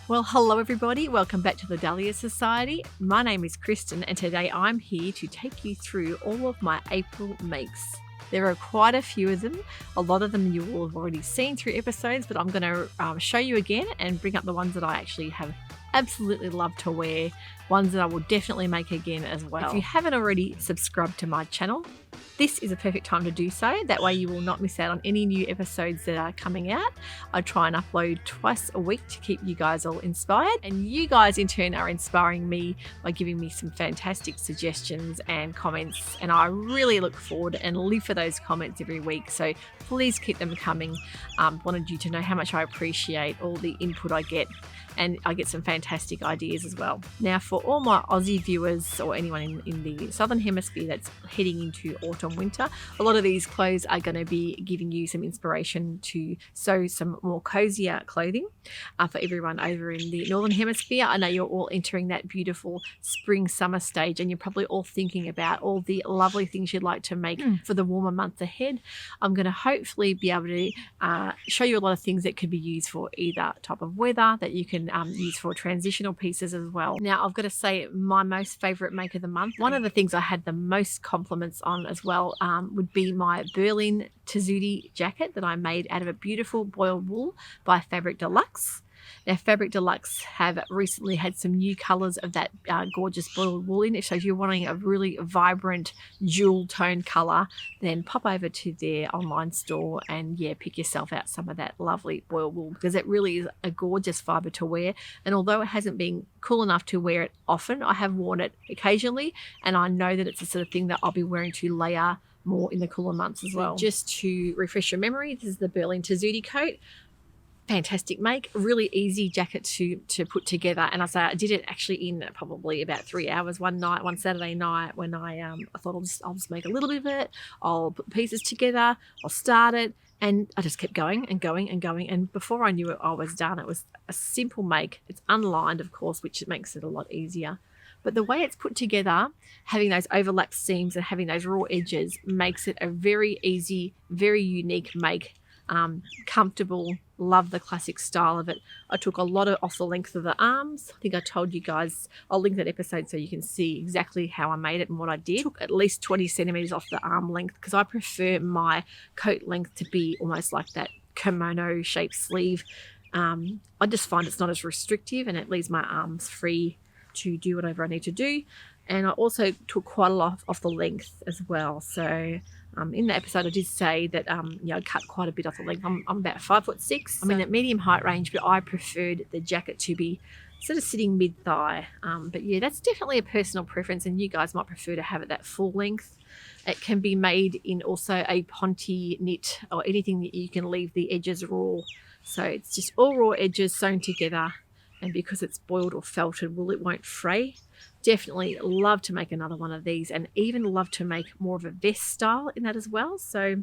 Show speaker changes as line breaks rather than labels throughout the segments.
Well, hello everybody. Welcome back to the Dahlia Society. My name is Kristen and today I'm here to take you through all of my April makes. There are quite a few of them. A lot of them you will have already seen through episodes, but I'm going to show you again and bring up the ones that I actually have absolutely love to wear, ones that I will definitely make again as well. If you haven't already subscribed to my channel, this is a perfect time to do so. That way you will not miss out on any new episodes that are coming out. I try and upload twice a week to keep you guys all inspired, and you guys in turn are inspiring me by giving me some fantastic suggestions and comments, and I really look forward and live for those comments every week, so please keep them coming. Wanted you to know how much I appreciate all the input I get, and I get some fantastic ideas as well. Now, for all my Aussie viewers or anyone in the Southern Hemisphere that's heading into autumn, winter, a lot of these clothes are going to be giving you some inspiration to sew some more cozier clothing. For everyone over in the Northern Hemisphere, I know you're all entering that beautiful spring summer stage, and you're probably all thinking about all the lovely things you'd like to make for the warmer months ahead. I'm going to hopefully be able to show you a lot of things that could be used for either type of weather, that you can use for transitional pieces as well. Now, I've got to say, my most favorite make of the month, one of the things I had the most compliments on as well, would be my Burlington Coat jacket that I made out of a beautiful boiled wool by Fabric Deluxe. Now, Fabric Deluxe have recently had some new colours of that gorgeous boiled wool in it. So if you're wanting a really vibrant jewel tone colour, then pop over to their online store and pick yourself out some of that lovely boiled wool, because it really is a gorgeous fibre to wear. And although it hasn't been cool enough to wear it often, I have worn it occasionally, and I know that it's the sort of thing that I'll be wearing to layer more in the cooler months as well. Just to refresh your memory, this is the Burlington Coat. Fantastic make, really easy jacket to put together, and I did it actually in probably about 3 hours one Saturday night, when I thought I'll just make a little bit of it, I'll put pieces together, I'll start it, and I just kept going and going and going, and before I knew it, I was done. It was a simple make. It's unlined, of course, which makes it a lot easier. But the way it's put together, having those overlapped seams and having those raw edges, makes it a very easy, very unique make. Comfortable, love the classic style of it. I took a lot off the length of the arms. I think I told you guys, I'll link that episode so you can see exactly how I made it and what I did. Took at least 20 centimetres off the arm length, because I prefer my coat length to be almost like that kimono shaped sleeve. I just find it's not as restrictive, and it leaves my arms free to do whatever I need to do. And I also took quite a lot off the length as well. So in the episode, I did say that I cut quite a bit off the length. I'm about 5'6". I'm in that medium height range, but I preferred the jacket to be sort of sitting mid-thigh. But yeah, that's definitely a personal preference, and you guys might prefer to have it that full length. It can be made in also a ponte knit, or anything that you can leave the edges raw. So it's just all raw edges sewn together, and because it's boiled or felted wool, it won't fray. Definitely love to make another one of these, and even love to make more of a vest style in that as well. So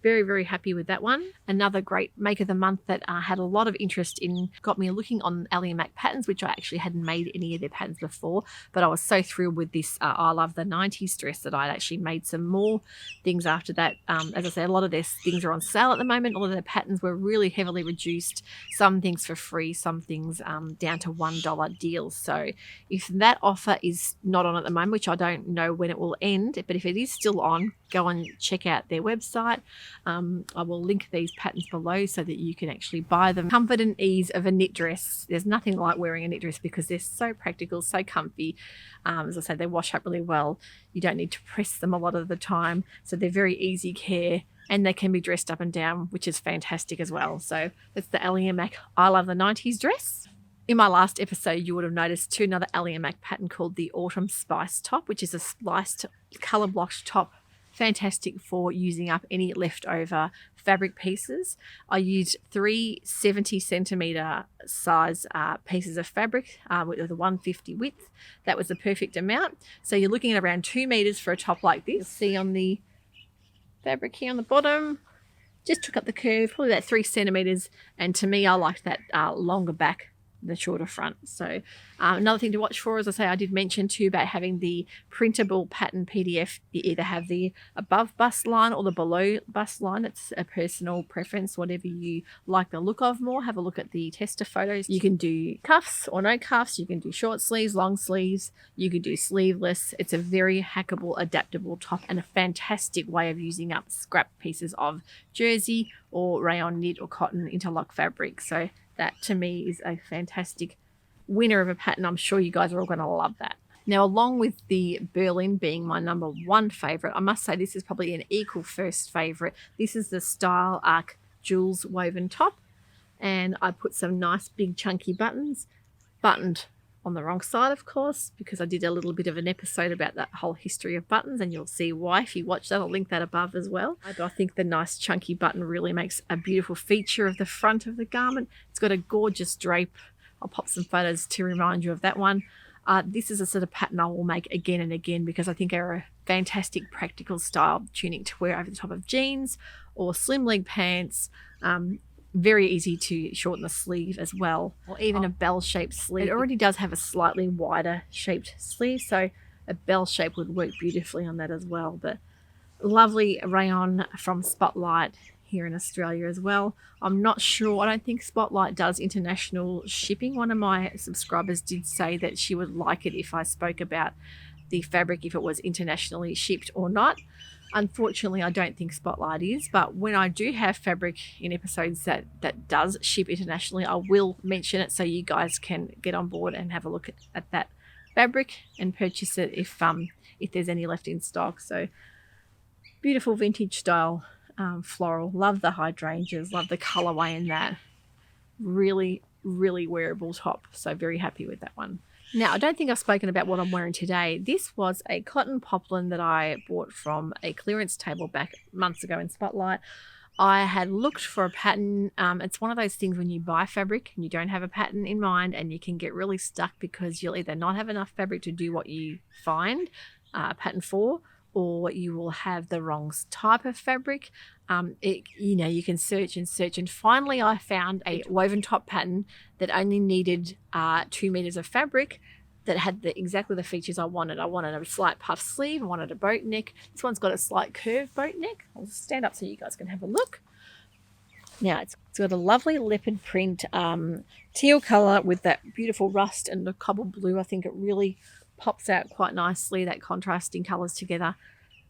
very, very happy with that one. Another great make of the month that had a lot of interest in, got me looking on Dahlia Mac patterns, which I actually hadn't made any of their patterns before, but I was so thrilled with this I Love the 90s dress that I'd actually made some more things after that. As I said, a lot of their things are on sale at the moment. All of their patterns were really heavily reduced, some things for free, some things down to $1 deals. So if that offer is not on at the moment, which I don't know when it will end, but if it is still on, go and check out their website. I will link these patterns below so that you can actually buy them. Comfort and ease of a knit dress. There's nothing like wearing a knit dress, because they're so practical, so comfy. As I said, they wash up really well. You don't need to press them a lot of the time, so they're very easy care, and they can be dressed up and down, which is fantastic as well. So that's the Dahlia Mac I Love the 90s dress. In my last episode, you would have noticed another Dahlia Mac pattern called the Autumn Spice Top, which is a sliced colour blocked top. Fantastic for using up any leftover fabric pieces. I used 3 70 centimetre size pieces of fabric with a 150 width. That was the perfect amount. So you're looking at around 2 meters for a top like this. You'll see on the fabric here on the bottom, just took up the curve, probably about 3 centimetres. And to me, I liked that longer back the shorter front. So another thing to watch for, as I say, I did mention too about having the printable pattern PDF. You either have the above bust line or the below bust line. It's a personal preference, whatever you like the look of more. Have a look at the tester photos. You can do cuffs or no cuffs. You can do short sleeves, long sleeves. You could do sleeveless. It's a very hackable, adaptable top and a fantastic way of using up scrap pieces of jersey or rayon, knit or cotton interlock fabric. So that to me is a fantastic winner of a pattern. I'm sure you guys are all going to love that. Now, along with the Berlin being my number one favorite, I must say this is probably an equal first favorite. This is the Style Arc Jules woven top, and I put some nice big chunky buttons, buttoned on the wrong side, of course, because I did a little bit of an episode about that whole history of buttons, and you'll see why if you watch that. I'll link that above as well. I think the nice chunky button really makes a beautiful feature of the front of the garment. It's got a gorgeous drape. I'll pop some photos to remind you of that one. This is a sort of pattern I will make again and again because I think they're a fantastic practical style tunic to wear over the top of jeans or slim leg pants. Very easy to shorten the sleeve as well, or even a bell-shaped sleeve. It already does have a slightly wider shaped sleeve, so a bell shape would work beautifully on that as well. But lovely rayon from Spotlight here in Australia as well. I'm not sure, I don't think Spotlight does international shipping. One of my subscribers did say that she would like it if I spoke about the fabric, if it was internationally shipped or not. Unfortunately, I don't think Spotlight is, but when I do have fabric in episodes that does ship internationally, I will mention it so you guys can get on board and have a look at that fabric and purchase it if there's any left in stock. So beautiful vintage style floral. Love the hydrangeas, love the colorway in that. Really, really wearable top. So very happy with that one. Now, I don't think I've spoken about what I'm wearing today. This was a cotton poplin that I bought from a clearance table back months ago in Spotlight. I had looked for a pattern. It's one of those things when you buy fabric and you don't have a pattern in mind, and you can get really stuck because you'll either not have enough fabric to do what you find a pattern for, or you will have the wrong type of fabric. You can search and search, and finally I found a woven top pattern that only needed 2 meters of fabric that had exactly the features I wanted. I wanted a slight puff sleeve, I wanted a boat neck. This one's got a slight curved boat neck. I'll stand up so you guys can have a look. Now it's got a lovely leopard print teal color with that beautiful rust and the cobble blue. I think it really pops out quite nicely, that contrasting colors together.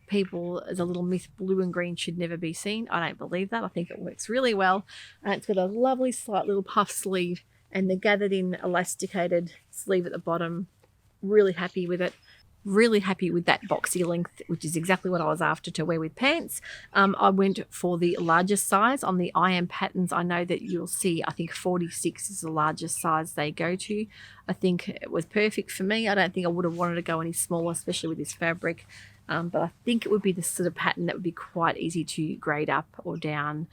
There's a little myth, blue and green should never be seen. I don't believe that. I think it works really well. And it's got a lovely slight little puff sleeve and the gathered in elasticated sleeve at the bottom. Really happy with it. Really happy with that boxy length, which is exactly what I was after to wear with pants. I went for the largest size on the IM patterns. I know that you'll see, I think 46 is the largest size they go to. I think it was perfect for me. I don't think I would have wanted to go any smaller, especially with this fabric. But I think it would be the sort of pattern that would be quite easy to grade up or down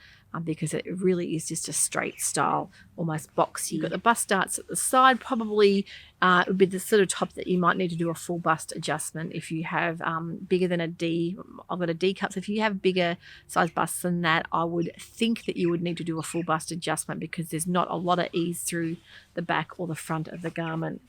because it really is just a straight style, almost boxy. You've got the bust darts at the side. Probably it would be the sort of top that you might need to do a full bust adjustment if you have bigger than a D. I've got a D cup, so if you have bigger size busts than that, I would think that you would need to do a full bust adjustment because there's not a lot of ease through the back or the front of the garment.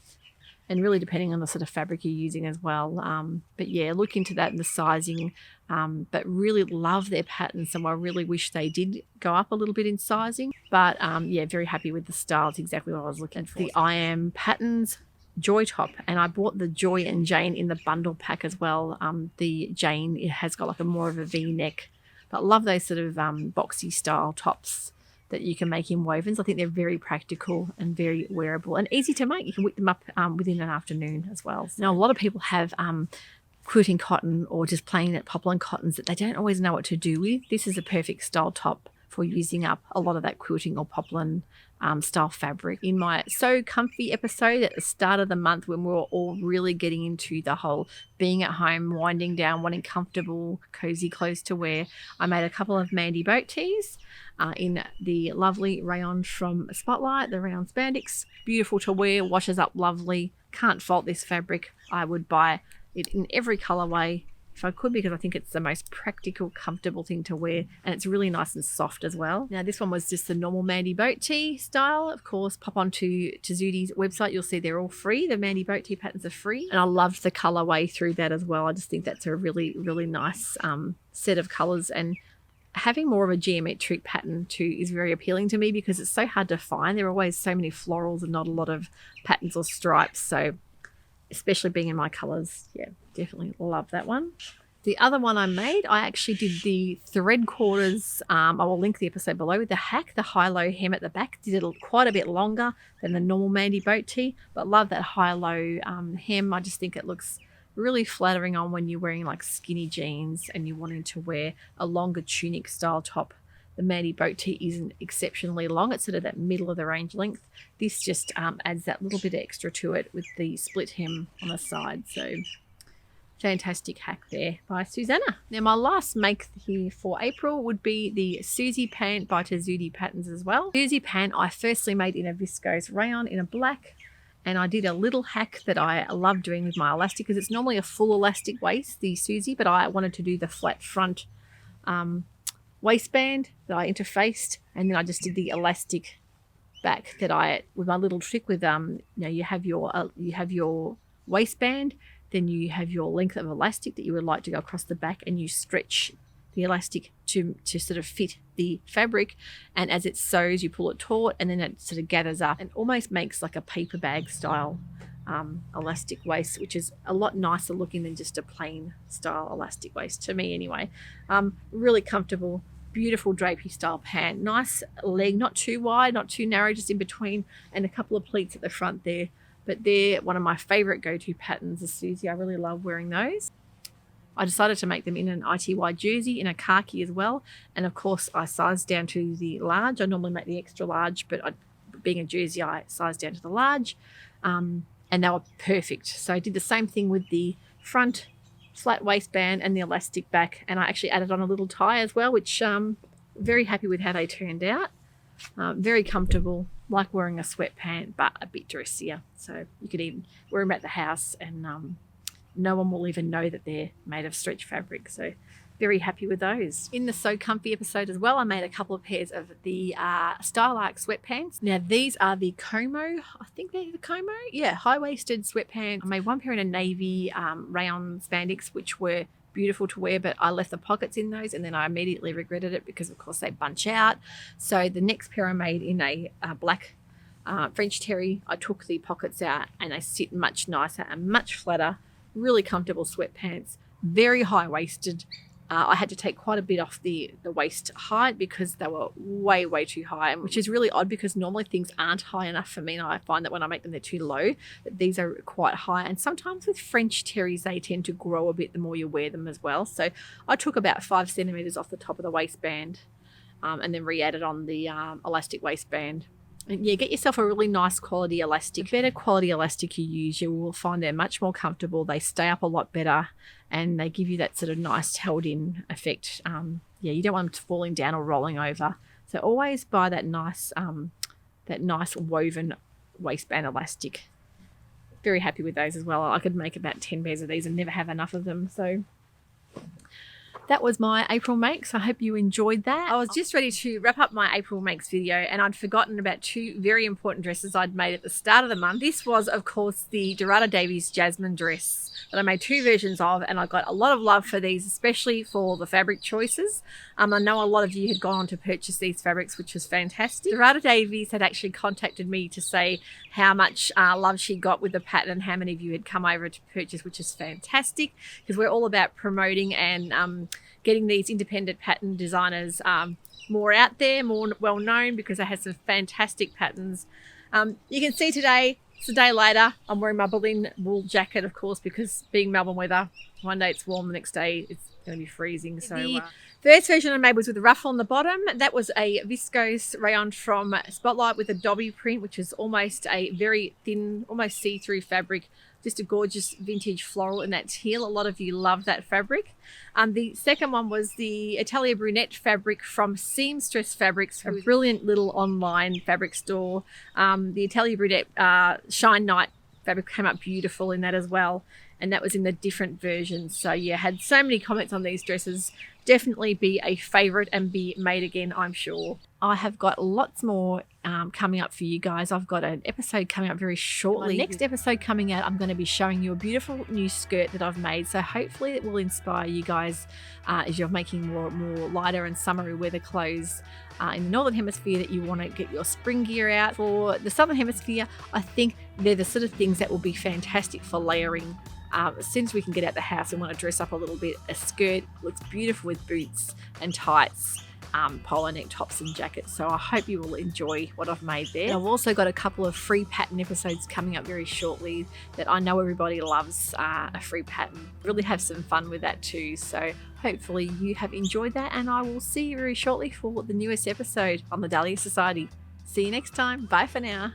And really depending on the sort of fabric you're using as well. But yeah, look into that and the sizing. But really love their pattern, so I really wish they did go up a little bit in sizing. But yeah, very happy with the style. It's exactly what I was looking for. The IM patterns Joy top, and I bought the Joy and Jane in the bundle pack as well. The Jane, it has got like a more of a V-neck, but love those sort of boxy style tops that you can make in wovens. I think they're very practical and very wearable and easy to make. You can whip them up within an afternoon as well. Now, a lot of people have quilting cotton or just plain poplin cottons that they don't always know what to do with. This is a perfect style top for using up a lot of that quilting or poplin style fabric. In my So Comfy episode at the start of the month, when we were all really getting into the whole being at home, winding down, wanting comfortable, cozy clothes to wear, I made a couple of Mandy boat tees in the lovely rayon from Spotlight, the rayon spandex. Beautiful to wear, washes up lovely. Can't fault this fabric. I would buy it in every colorway if I could, because I think it's the most practical, comfortable thing to wear, and it's really nice and soft as well. Now this one was just the normal Mandy boat tee style. Of course, pop onto Zoody's website, you'll see they're all free. The Mandy boat tee patterns are free, and I loved the colorway through that as well. I just think that's a really, really nice set of colors, and having more of a geometric pattern too is very appealing to me because it's so hard to find. There are always so many florals and not a lot of patterns or stripes, so especially being in my colors, yeah, definitely love that one. The other one I made, I actually did the thread quarters. I will link the episode below with the hack, the high-low hem at the back. Did it quite a bit longer than the normal Mandy boat tee, but love that high-low hem. I just think it looks really flattering on when you're wearing like skinny jeans and you're wanting to wear a longer tunic style top. The Mandy boat tee isn't exceptionally long. It's sort of that middle of the range length. This just adds that little bit extra to it with the split hem on the side. So fantastic hack there by Susanna. Now my last make here for April would be the Susie pant by Zoody Patterns as well. Susie pant I firstly made in a viscose rayon in a black, and I did a little hack that I love doing with my elastic because it's normally a full elastic waist, the Susie, but I wanted to do the flat front waistband that I interfaced, and then I just did the elastic back that I, with my little trick with you have your waistband, then you have your length of elastic that you would like to go across the back, and you stretch the elastic to sort of fit the fabric, and as it sews you pull it taut, and then it sort of gathers up and almost makes like a paper bag style elastic waist, which is a lot nicer looking than just a plain style elastic waist to me anyway. Really comfortable, beautiful drapey style pant, nice leg, not too wide, not too narrow, just in between, and a couple of pleats at the front there. But they're one of my favorite go-to patterns, the Susie. I really love wearing those. I decided to make them in an ITY jersey, in a khaki as well, and of course I sized down to the large. I normally make the extra large, but being a jersey I sized down to the large, and they were perfect. So I did the same thing with the front flat waistband and the elastic back, and I actually added on a little tie as well, which very happy with how they turned out. Very comfortable, like wearing a sweatpant, but a bit dressier. So you could even wear them at the house, and no one will even know that they're made of stretch fabric. So very happy with those. In the So Comfy episode as well, I made a couple of pairs of the Style Arc sweatpants. Now these are the Como, I think they're the Como, yeah, high-waisted sweatpants. I made one pair in a navy rayon spandex, which were beautiful to wear, but I left the pockets in those, and then I immediately regretted it because of course they bunch out. So the next pair I made in a black French terry, I took the pockets out and they sit much nicer and much flatter. Really comfortable sweatpants, very high-waisted. I had to take quite a bit off the waist height because they were way too high, which is really odd because normally things aren't high enough for me, and I find that when I make them they're too low, but these are quite high. And sometimes with French terries they tend to grow a bit the more you wear them as well. So I took about 5 centimetres off the top of the waistband, and then re-added on the elastic waistband. And yeah, get yourself a really nice quality elastic. The better quality elastic you use, you will find they're much more comfortable. They stay up a lot better, and they give you that sort of nice held-in effect. Yeah, you don't want them falling down or rolling over. So always buy that nice woven waistband elastic. Very happy with those as well. I could make about 10 pairs of these and never have enough of them. So that was my April makes. I hope you enjoyed that. I was just ready to wrap up my April makes video, and I'd forgotten about 2 very important dresses I'd made at the start of the month. This was, of course, the Dorada Davies Jasmine dress that I made 2 versions of, and I got a lot of love for these, especially for the fabric choices. I know a lot of you had gone on to purchase these fabrics, which was fantastic. Dorada Davies had actually contacted me to say how much love she got with the pattern and how many of you had come over to purchase, which is fantastic because we're all about promoting and getting these independent pattern designers more out there, more well known, because they had some fantastic patterns. You can see today, it's a day later, I'm wearing my Berlin wool jacket, of course, because being Melbourne weather, one day it's warm, the next day it's going to be freezing. So the first version I made was with a ruffle on the bottom. That was a viscose rayon from Spotlight with a Dobby print, which is almost a very thin, almost see-through fabric. Just a gorgeous vintage floral in that teal. A lot of you love that fabric. The second one was the Italia Brunette fabric from Seamstress Fabrics, a brilliant little online fabric store. The Italia Brunette Shine Night fabric came up beautiful in that as well. and that was in the different versions. So yeah, had so many comments on these dresses. Definitely be a favorite and be made again, I'm sure. I have got lots more coming up for you guys. I've got an episode coming up very shortly. My next episode coming out, I'm going to be showing you a beautiful new skirt that I've made. So hopefully it will inspire you guys as you're making more lighter and summery weather clothes in the Northern Hemisphere, that you want to get your spring gear out. For the Southern Hemisphere, I think they're the sort of things that will be fantastic for layering. As soon as we can get out the house and want to dress up a little bit, a skirt looks beautiful with boots and tights, polo neck tops and jackets. So I hope you will enjoy what I've made there. And I've also got a couple of free pattern episodes coming up very shortly that I know everybody loves, a free pattern. Really have some fun with that too. So hopefully you have enjoyed that, and I will see you very shortly for the newest episode on the Dahlia Society. See you next time. Bye for now.